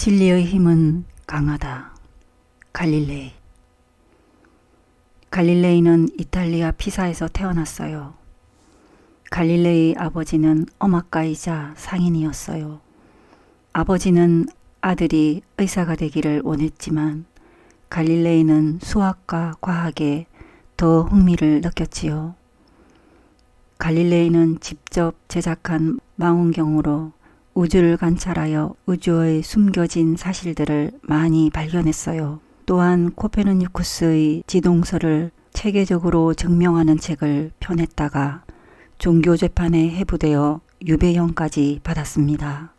진리의 힘은 강하다. 갈릴레이. 갈릴레이는 이탈리아 피사에서 태어났어요. 갈릴레이 아버지는 엄학가이자 상인이었어요. 아버지는 아들이 의사가 되기를 원했지만 갈릴레이는 수학과 과학에 더 흥미를 느꼈지요. 갈릴레이는 직접 제작한 망원경으로 우주를 관찰하여 우주의 숨겨진 사실들을 많이 발견했어요. 또한 코페르니쿠스의 지동설을 체계적으로 증명하는 책을 펴냈다가 종교재판에 해부되어 유배형까지 받았습니다.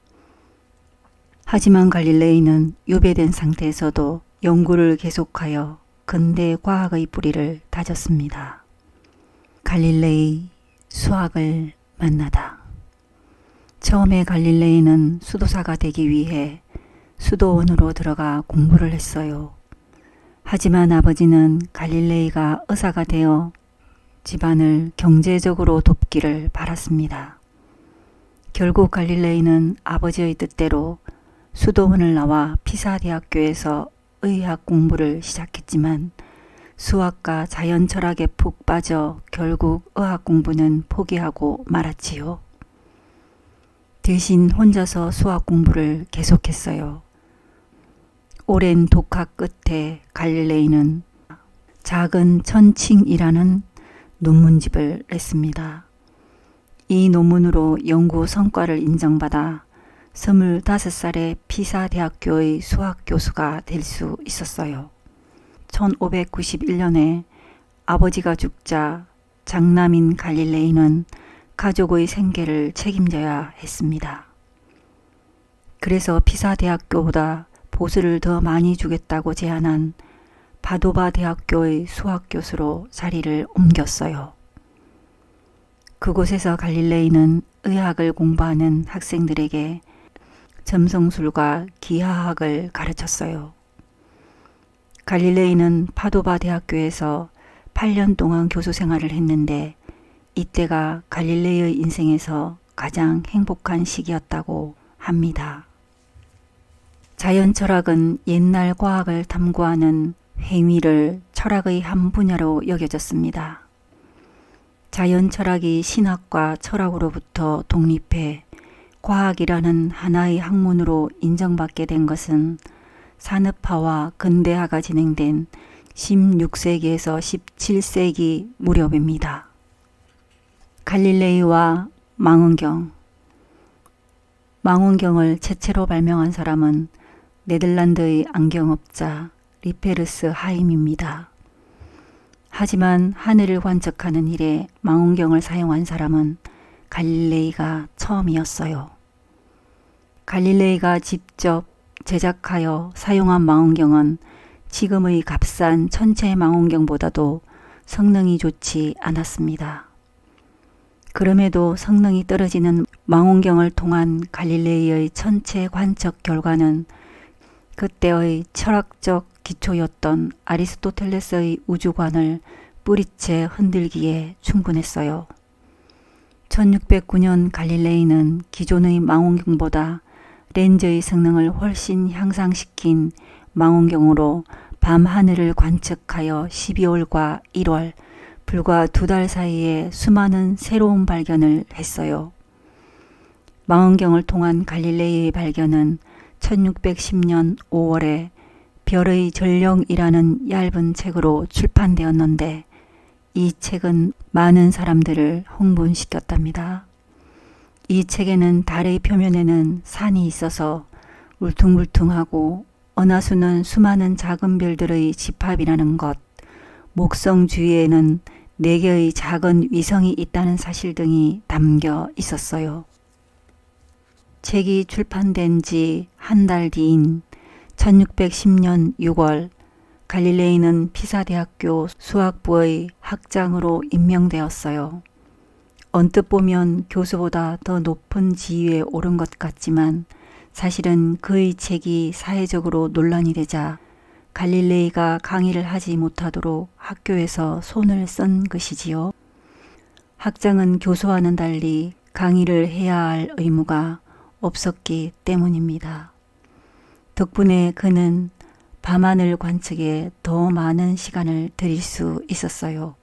하지만 갈릴레이는 유배된 상태에서도 연구를 계속하여 근대 과학의 뿌리를 다졌습니다. 갈릴레이 수학을 만나다. 처음에 갈릴레이는 수도사가 되기 위해 수도원으로 들어가 공부를 했어요. 하지만 아버지는 갈릴레이가 의사가 되어 집안을 경제적으로 돕기를 바랐습니다. 결국 갈릴레이는 아버지의 뜻대로 수도원을 나와 피사 대학교에서 의학 공부를 시작했지만 수학과 자연철학에 푹 빠져 결국 의학 공부는 포기하고 말았지요. 대신 혼자서 수학 공부를 계속했어요. 오랜 독학 끝에 갈릴레이는 작은 천칭이라는 논문집을 냈습니다. 이 논문으로 연구 성과를 인정받아 25살에 피사 대학교의 수학 교수가 될 수 있었어요. 1591년에 아버지가 죽자 장남인 갈릴레이는 가족의 생계를 책임져야 했습니다. 그래서 피사 대학교보다 보수를 더 많이 주겠다고 제안한 바도바 대학교의 수학 교수로 자리를 옮겼어요. 그곳에서 갈릴레이는 의학을 공부하는 학생들에게 점성술과 기하학을 가르쳤어요. 갈릴레이는 파도바 대학교에서 8년 동안 교수 생활을 했는데 이때가 갈릴레이의 인생에서 가장 행복한 시기였다고 합니다. 자연철학은 옛날 과학을 탐구하는 행위를 철학의 한 분야로 여겨졌습니다. 자연철학이 신학과 철학으로부터 독립해 과학이라는 하나의 학문으로 인정받게 된 것은 산업화와 근대화가 진행된 16세기에서 17세기 무렵입니다. 갈릴레이와 망원경. 망원경을 최초로 발명한 사람은 네덜란드의 안경업자 리페르스 하임입니다. 하지만 하늘을 관측하는 일에 망원경을 사용한 사람은 갈릴레이가 처음이었어요. 갈릴레이가 직접 제작하여 사용한 망원경은 지금의 값싼 천체 망원경보다도 성능이 좋지 않았습니다. 그럼에도 성능이 떨어지는 망원경을 통한 갈릴레이의 천체 관측 결과는 그때의 철학적 기초였던 아리스토텔레스의 우주관을 뿌리채 흔들기에 충분했어요. 1609년 갈릴레이는 기존의 망원경보다 렌즈의 성능을 훨씬 향상시킨 망원경으로 밤하늘을 관측하여 12월과 1월 불과 2달 사이에 수많은 새로운 발견을 했어요. 망원경을 통한 갈릴레이의 발견은 1610년 5월에 별의 전령이라는 얇은 책으로 출판되었는데 이 책은 많은 사람들을 흥분시켰답니다. 이 책에는 달의 표면에는 산이 있어서 울퉁불퉁하고 은하수는 수많은 작은 별들의 집합이라는 것, 목성 주위에는 4개의 작은 위성이 있다는 사실 등이 담겨 있었어요. 책이 출판된 지 한 달 뒤인 1610년 6월 갈릴레이는 피사 대학교 수학부의 학장으로 임명되었어요. 언뜻 보면 교수보다 더 높은 지위에 오른 것 같지만 사실은 그의 책이 사회적으로 논란이 되자 갈릴레이가 강의를 하지 못하도록 학교에서 손을 쓴 것이지요. 학장은 교수와는 달리 강의를 해야 할 의무가 없었기 때문입니다. 덕분에 그는 밤하늘 관측에 더 많은 시간을 들일 수 있었어요.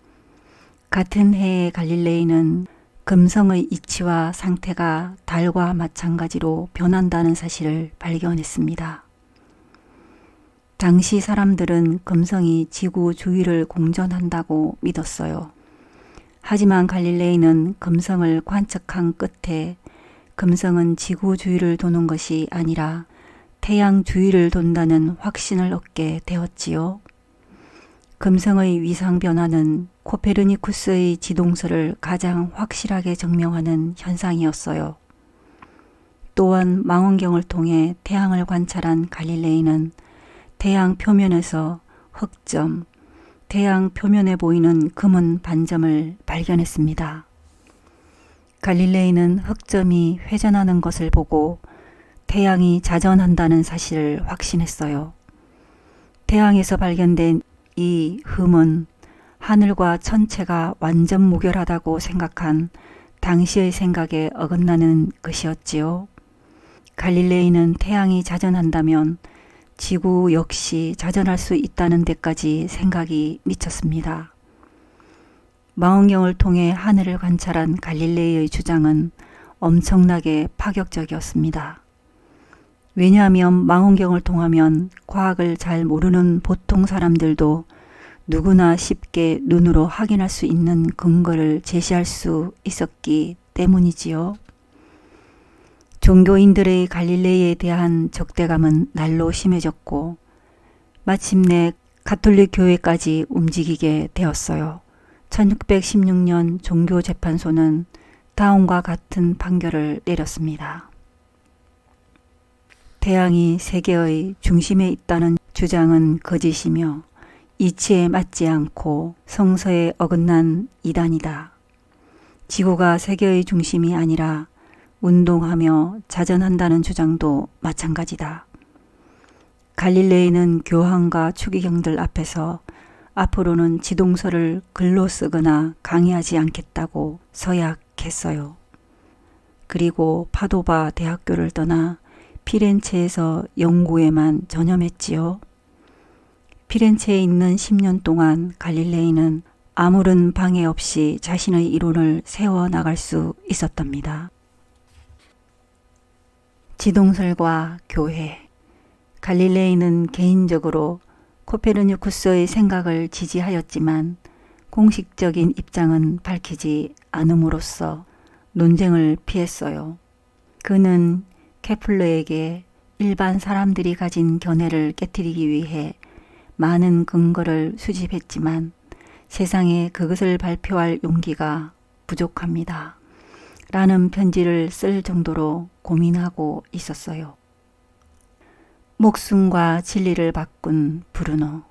같은 해에 갈릴레이는 금성의 이치와 상태가 달과 마찬가지로 변한다는 사실을 발견했습니다. 당시 사람들은 금성이 지구 주위를 공전한다고 믿었어요. 하지만 갈릴레이는 금성을 관측한 끝에 금성은 지구 주위를 도는 것이 아니라 태양 주위를 돈다는 확신을 얻게 되었지요. 금성의 위상 변화는 코페르니쿠스의 지동설을 가장 확실하게 증명하는 현상이었어요. 또한 망원경을 통해 태양을 관찰한 갈릴레이는 태양 표면에서 흑점, 태양 표면에 보이는 검은 반점을 발견했습니다. 갈릴레이는 흑점이 회전하는 것을 보고 태양이 자전한다는 사실을 확신했어요. 태양에서 발견된 이 흠은 하늘과 천체가 완전 무결하다고 생각한 당시의 생각에 어긋나는 것이었지요. 갈릴레이는 태양이 자전한다면 지구 역시 자전할 수 있다는 데까지 생각이 미쳤습니다. 망원경을 통해 하늘을 관찰한 갈릴레이의 주장은 엄청나게 파격적이었습니다. 왜냐하면 망원경을 통하면 과학을 잘 모르는 보통 사람들도 누구나 쉽게 눈으로 확인할 수 있는 근거를 제시할 수 있었기 때문이지요. 종교인들의 갈릴레이에 대한 적대감은 날로 심해졌고 마침내 가톨릭 교회까지 움직이게 되었어요. 1616년 종교재판소는 다음과 같은 판결을 내렸습니다. 태양이 세계의 중심에 있다는 주장은 거짓이며 이치에 맞지 않고 성서에 어긋난 이단이다. 지구가 세계의 중심이 아니라 운동하며 자전한다는 주장도 마찬가지다. 갈릴레이는 교황과 추기경들 앞에서 앞으로는 지동설을 글로 쓰거나 강의하지 않겠다고 서약했어요. 그리고 파도바 대학교를 떠나 피렌체에서 연구에만 전념했지요. 피렌체에 있는 10년 동안 갈릴레이는 아무런 방해 없이 자신의 이론을 세워나갈 수 있었답니다. 지동설과 교회. 갈릴레이는 개인적으로 코페르니쿠스의 생각을 지지하였지만 공식적인 입장은 밝히지 않음으로써 논쟁을 피했어요. 그는 케플러에게 일반 사람들이 가진 견해를 깨트리기 위해 많은 근거를 수집했지만 세상에 그것을 발표할 용기가 부족합니다. 라는 편지를 쓸 정도로 고민하고 있었어요. 목숨과 진리를 바꾼 브루노.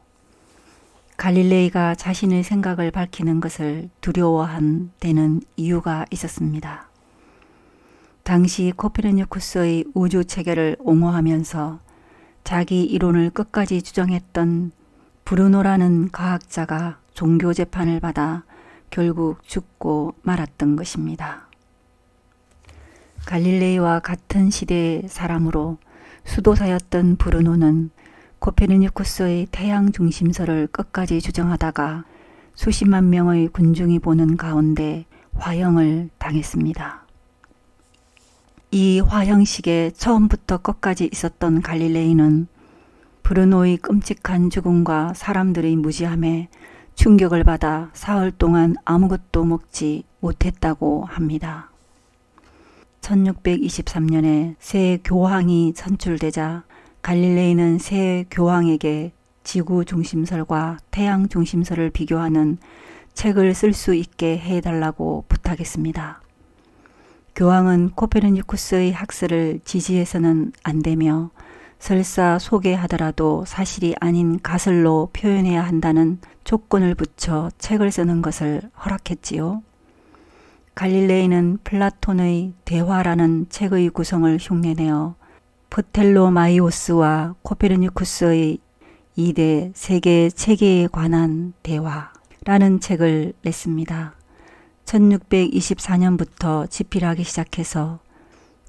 갈릴레이가 자신의 생각을 밝히는 것을 두려워한 데는 이유가 있었습니다. 당시 코페르니쿠스의 우주 체계를 옹호하면서 자기 이론을 끝까지 주장했던 브루노라는 과학자가 종교 재판을 받아 결국 죽고 말았던 것입니다. 갈릴레이와 같은 시대의 사람으로 수도사였던 브루노는 코페르니쿠스의 태양 중심설을 끝까지 주장하다가 수십만 명의 군중이 보는 가운데 화형을 당했습니다. 이 화형식에 처음부터 끝까지 있었던 갈릴레이는 브루노의 끔찍한 죽음과 사람들의 무지함에 충격을 받아 사흘 동안 아무것도 먹지 못했다고 합니다. 1623년에 새 교황이 선출되자 갈릴레이는 새 교황에게 지구 중심설과 태양 중심설을 비교하는 책을 쓸 수 있게 해달라고 부탁했습니다. 교황은 코페르니쿠스의 학설을 지지해서는 안 되며 설사 소개하더라도 사실이 아닌 가설로 표현해야 한다는 조건을 붙여 책을 쓰는 것을 허락했지요. 갈릴레이는 플라톤의 대화라는 책의 구성을 흉내내어 프텔로마이오스와 코페르니쿠스의 2대 세계 체계에 관한 대화라는 책을 냈습니다. 1624년부터 집필하기 시작해서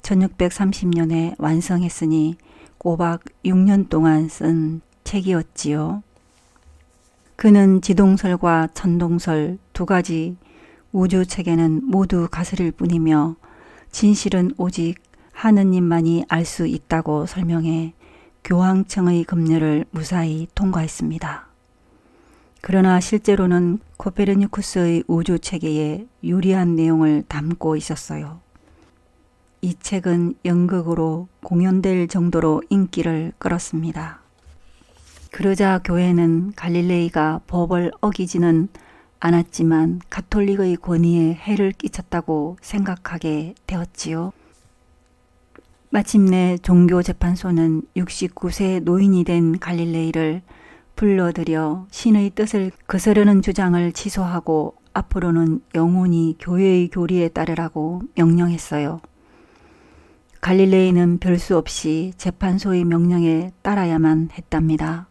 1630년에 완성했으니 꼬박 6년 동안 쓴 책이었지요. 그는 지동설과 천동설 두 가지 우주책에는 모두 가설일 뿐이며 진실은 오직 하느님만이 알 수 있다고 설명해 교황청의 급료를 무사히 통과했습니다. 그러나 실제로는 코페르니쿠스의 우주체계에 유리한 내용을 담고 있었어요. 이 책은 연극으로 공연될 정도로 인기를 끌었습니다. 그러자 교회는 갈릴레이가 법을 어기지는 않았지만 가톨릭의 권위에 해를 끼쳤다고 생각하게 되었지요. 마침내 종교재판소는 69세 노인이 된 갈릴레이를 불러들여 신의 뜻을 거스르는 주장을 취소하고 앞으로는 영원히 교회의 교리에 따르라고 명령했어요. 갈릴레이는 별수 없이 재판소의 명령에 따라야만 했답니다.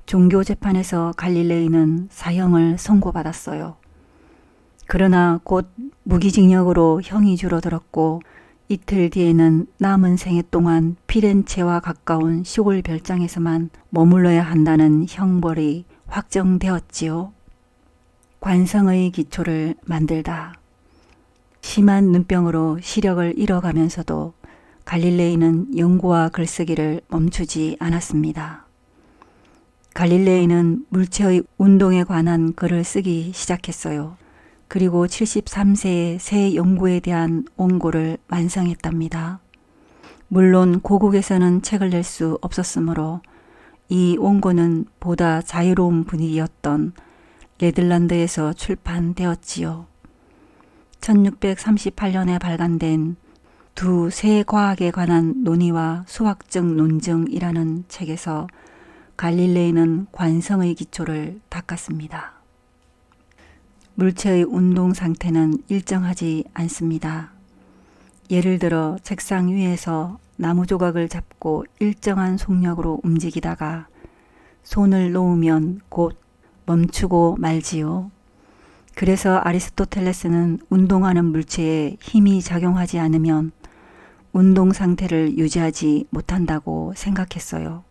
종교재판에서 갈릴레이는 사형을 선고받았어요. 그러나 곧 무기징역으로 형이 줄어들었고 이틀 뒤에는 남은 생애 동안 피렌체와 가까운 시골 별장에서만 머물러야 한다는 형벌이 확정되었지요. 관성의 기초를 만들다. 심한 눈병으로 시력을 잃어가면서도 갈릴레이는 연구와 글쓰기를 멈추지 않았습니다. 갈릴레이는 물체의 운동에 관한 글을 쓰기 시작했어요. 그리고 73세에 새 연구에 대한 원고를 완성했답니다. 물론 고국에서는 책을 낼 수 없었으므로 이 원고는 보다 자유로운 분위기였던 네덜란드에서 출판되었지요. 1638년에 발간된 두 새 과학에 관한 논의와 수학적 논증이라는 책에서 갈릴레이는 관성의 기초를 닦았습니다. 물체의 운동 상태는 일정하지 않습니다. 예를 들어 책상 위에서 나무 조각을 잡고 일정한 속력으로 움직이다가 손을 놓으면 곧 멈추고 말지요. 그래서 아리스토텔레스는 운동하는 물체에 힘이 작용하지 않으면 운동 상태를 유지하지 못한다고 생각했어요.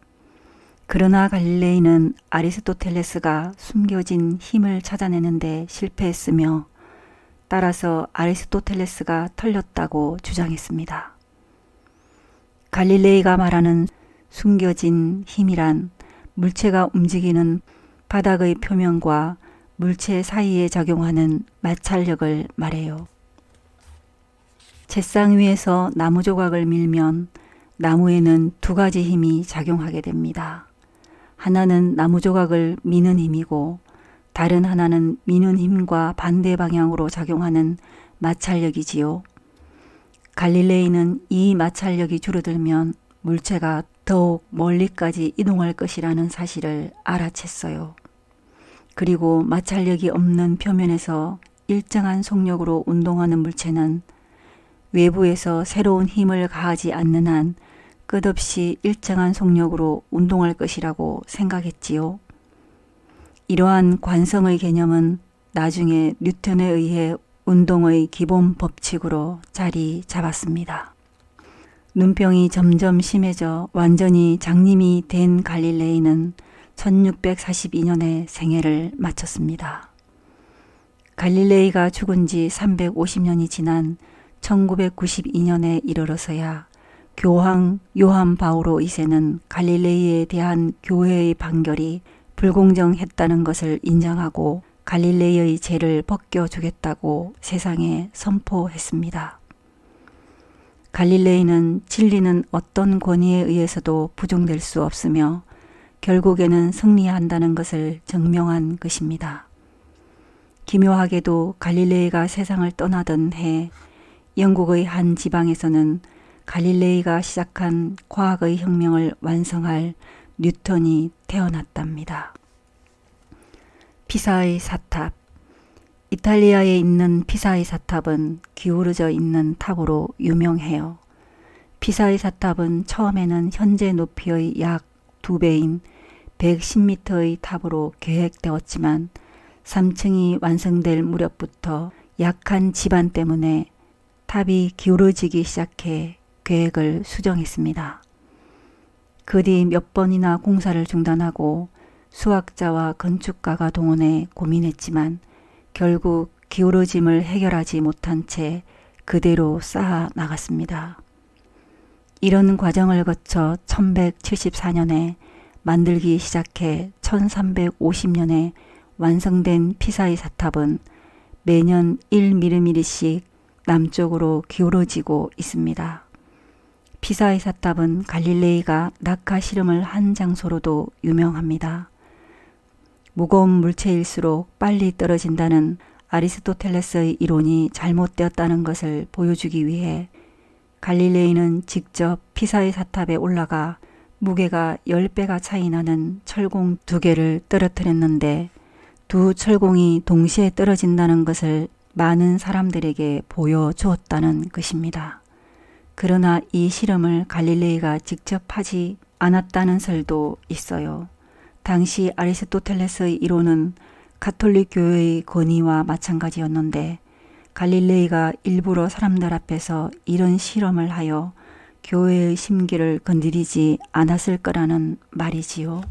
그러나 갈릴레이는 아리스토텔레스가 숨겨진 힘을 찾아내는데 실패했으며 따라서 아리스토텔레스가 틀렸다고 주장했습니다. 갈릴레이가 말하는 숨겨진 힘이란 물체가 움직이는 바닥의 표면과 물체 사이에 작용하는 마찰력을 말해요. 잿상 위에서 나무 조각을 밀면 나무에는 두 가지 힘이 작용하게 됩니다. 하나는 나무 조각을 미는 힘이고 다른 하나는 미는 힘과 반대 방향으로 작용하는 마찰력이지요. 갈릴레이는 이 마찰력이 줄어들면 물체가 더욱 멀리까지 이동할 것이라는 사실을 알아챘어요. 그리고 마찰력이 없는 표면에서 일정한 속력으로 운동하는 물체는 외부에서 새로운 힘을 가하지 않는 한 끝없이 일정한 속력으로 운동할 것이라고 생각했지요. 이러한 관성의 개념은 나중에 뉴턴에 의해 운동의 기본 법칙으로 자리 잡았습니다. 눈병이 점점 심해져 완전히 장님이 된 갈릴레이는 1642년에 생애를 마쳤습니다. 갈릴레이가 죽은 지 350년이 지난 1992년에 이르러서야 교황 요한 바오로 2세는 갈릴레이에 대한 교회의 판결이 불공정했다는 것을 인정하고 갈릴레이의 죄를 벗겨주겠다고 세상에 선포했습니다. 갈릴레이는 진리는 어떤 권위에 의해서도 부정될 수 없으며 결국에는 승리한다는 것을 증명한 것입니다. 기묘하게도 갈릴레이가 세상을 떠나던 해 영국의 한 지방에서는 갈릴레이가 시작한 과학의 혁명을 완성할 뉴턴이 태어났답니다. 피사의 사탑. 이탈리아에 있는 피사의 사탑은 기울어져 있는 탑으로 유명해요. 피사의 사탑은 처음에는 현재 높이의 약 2배인 110m의 탑으로 계획되었지만 3층이 완성될 무렵부터 약한 지반 때문에 탑이 기울어지기 시작해 계획을 수정했습니다. 그 뒤 몇 번이나 공사를 중단하고 수학자와 건축가가 동원해 고민했지만 결국 기울어짐을 해결하지 못한 채 그대로 쌓아 나갔습니다. 이런 과정을 거쳐 1174년에 만들기 시작해 1350년에 완성된 피사의 사탑은 매년 1mm씩 남쪽으로 기울어지고 있습니다. 피사의 사탑은 갈릴레이가 낙하 실험을 한 장소로도 유명합니다. 무거운 물체일수록 빨리 떨어진다는 아리스토텔레스의 이론이 잘못되었다는 것을 보여주기 위해 갈릴레이는 직접 피사의 사탑에 올라가 무게가 10배가 차이 나는 철공 2개를 떨어뜨렸는데 두 철공이 동시에 떨어진다는 것을 많은 사람들에게 보여주었다는 것입니다. 그러나 이 실험을 갈릴레이가 직접 하지 않았다는 설도 있어요. 당시 아리스토텔레스의 이론은 가톨릭 교회의 권위와 마찬가지였는데 갈릴레이가 일부러 사람들 앞에서 이런 실험을 하여 교회의 심기를 건드리지 않았을 거라는 말이지요.